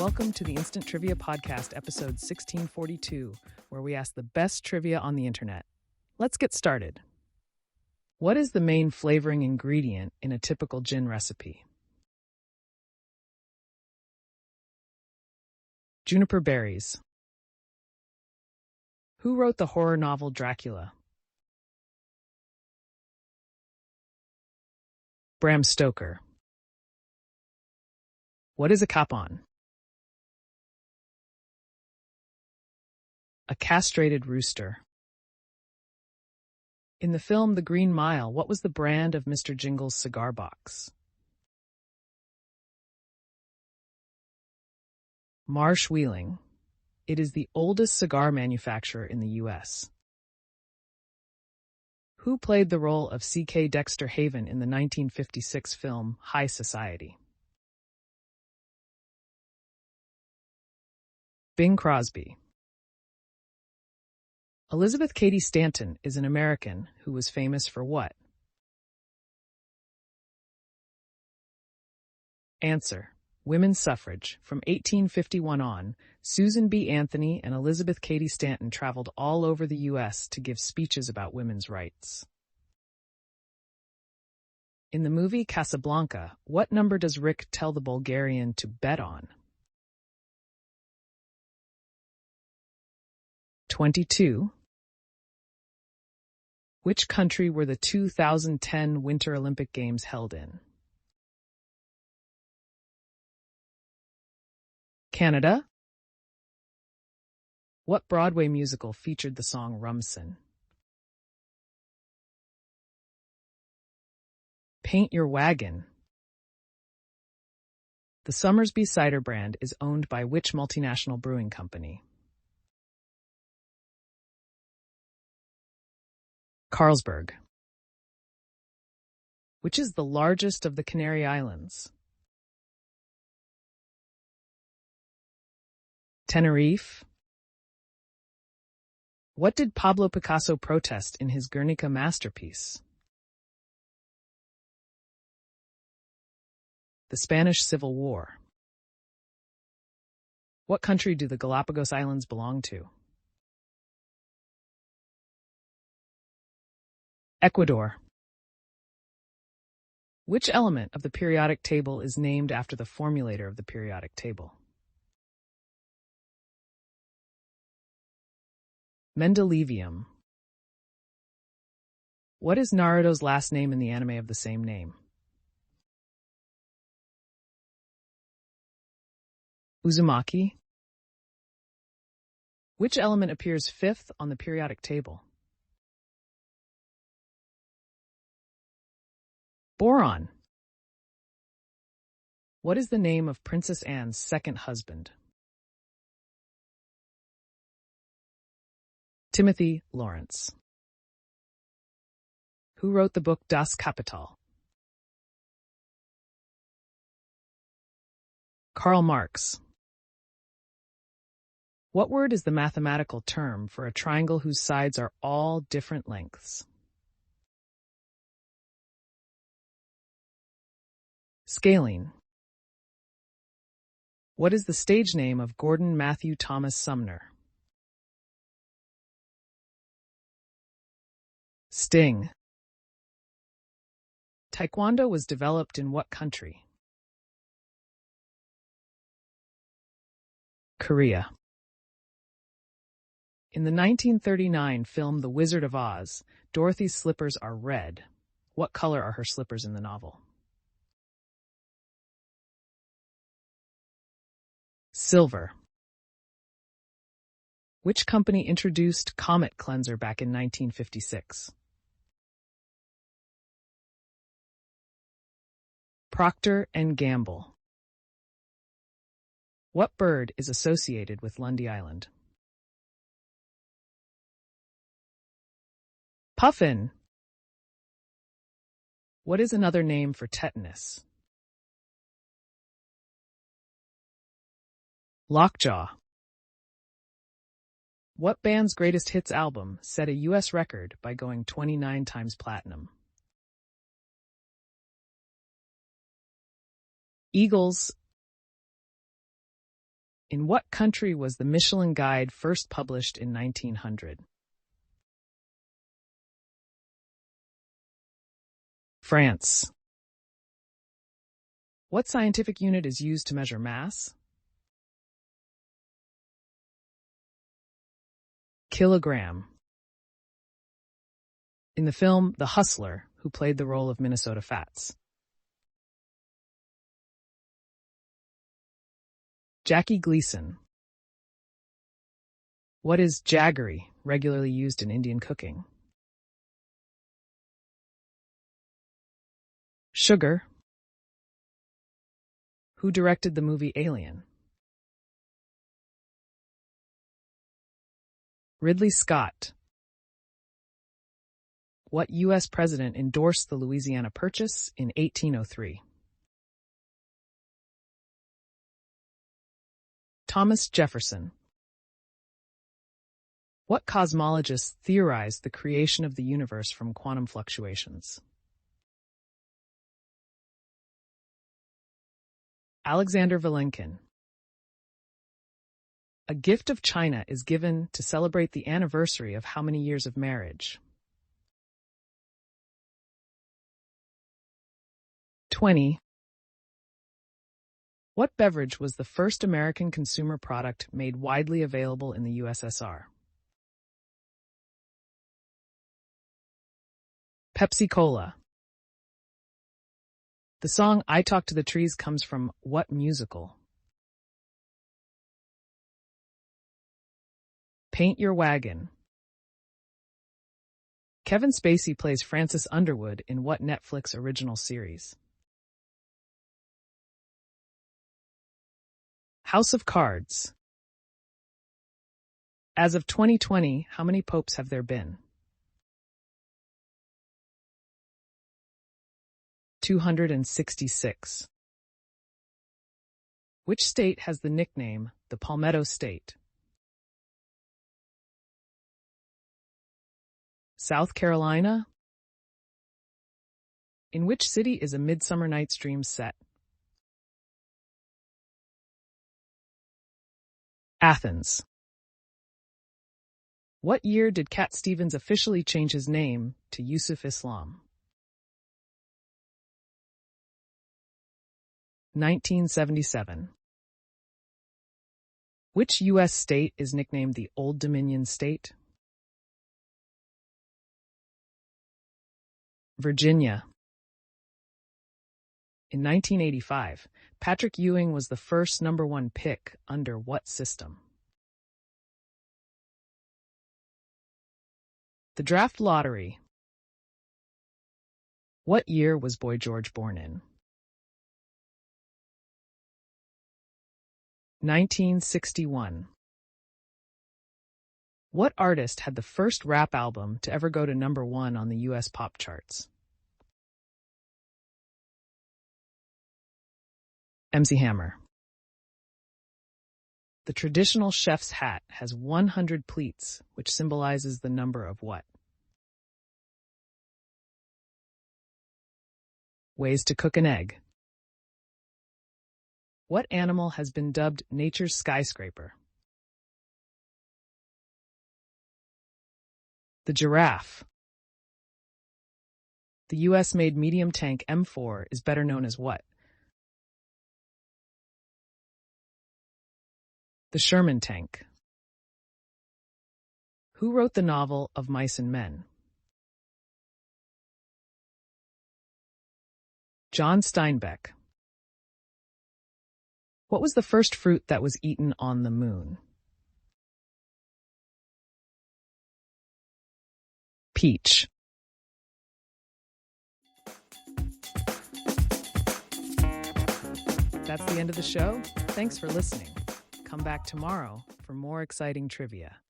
Welcome to the Instant Trivia Podcast, episode 1642, where we ask the best trivia on the internet. Let's get started. What is the main flavoring ingredient in a typical gin recipe? Juniper berries. Who wrote the horror novel Dracula? Bram Stoker. What is a capon? A castrated rooster. In the film The Green Mile, what was the brand of Mr. Jingle's cigar box? Marsh Wheeling. It is the oldest cigar manufacturer in the U.S. Who played the role of C.K. Dexter Haven in the 1956 film High Society? Bing Crosby. Elizabeth Cady Stanton is an American who was famous for what? Answer: women's suffrage. From 1851 on, Susan B. Anthony and Elizabeth Cady Stanton traveled all over the U.S. to give speeches about women's rights. In the movie Casablanca, what number does Rick tell the Bulgarian to bet on? 22. Which country were the 2010 Winter Olympic Games held in? Canada. What Broadway musical featured the song Rumson? Paint Your Wagon. The Somersby cider brand is owned by which multinational brewing company? Carlsberg. Which is the largest of the Canary Islands? Tenerife. What did Pablo Picasso protest in his Guernica masterpiece? The Spanish Civil War. What country do the Galapagos Islands belong to? Ecuador. Which element of the periodic table is named after the formulator of the periodic table? Mendelevium. What is Naruto's last name in the anime of the same name? Uzumaki. Which element appears fifth on the periodic table? Boron. What is the name of Princess Anne's second husband? Timothy Lawrence. Who wrote the book Das Kapital? Karl Marx. What word is the mathematical term for a triangle whose sides are all different lengths? Scaling. What is the stage name of Gordon Matthew Thomas Sumner? Sting. Taekwondo was developed in what country? Korea. In the 1939 film The Wizard of Oz, Dorothy's slippers are red. What color are her slippers in the novel? Silver. Which company introduced Comet Cleanser back in 1956? Procter & Gamble. What bird is associated with Lundy Island? Puffin. What is another name for tetanus? Lockjaw. What band's greatest hits album set a U.S. record by going 29 times platinum? Eagles. In what country was the Michelin Guide first published in 1900? France. What scientific unit is used to measure mass? Kilogram. In the film The Hustler, who played the role of Minnesota Fats? Jackie Gleason. What is jaggery, regularly used in Indian cooking? Sugar. Who directed the movie Alien? Ridley Scott. What U.S. president endorsed the Louisiana Purchase in 1803? Thomas Jefferson. What cosmologist theorized the creation of the universe from quantum fluctuations? Alexander Vilenkin. A gift of China is given to celebrate the anniversary of how many years of marriage? 20. What beverage was the first American consumer product made widely available in the USSR? Pepsi-Cola. The song I Talk to the Trees comes from what musical? Paint Your Wagon. Kevin Spacey plays Francis Underwood in what Netflix original series? House of Cards. As of 2020, how many popes have there been? 266. Which state has the nickname the Palmetto State? South Carolina? In which city is A Midsummer Night's Dream set? Athens. What year did Cat Stevens officially change his name to Yusuf Islam? 1977. Which U.S. state is nicknamed the Old Dominion State? Virginia. In 1985, Patrick Ewing was the first #1 pick under what system? The draft lottery. What year was Boy George born in? 1961. What artist had the first rap album to ever go to #1 on the U.S. pop charts? MC Hammer. The traditional chef's hat has 100 pleats, which symbolizes the number of what? Ways to cook an egg. What animal has been dubbed nature's skyscraper? The giraffe. The U.S.-made medium tank M4 is better known as what? The Sherman tank. Who wrote the novel Of Mice and Men? John Steinbeck. What was the first fruit that was eaten on the moon? Peach. That's the end of the show. Thanks for listening. Come back tomorrow for more exciting trivia.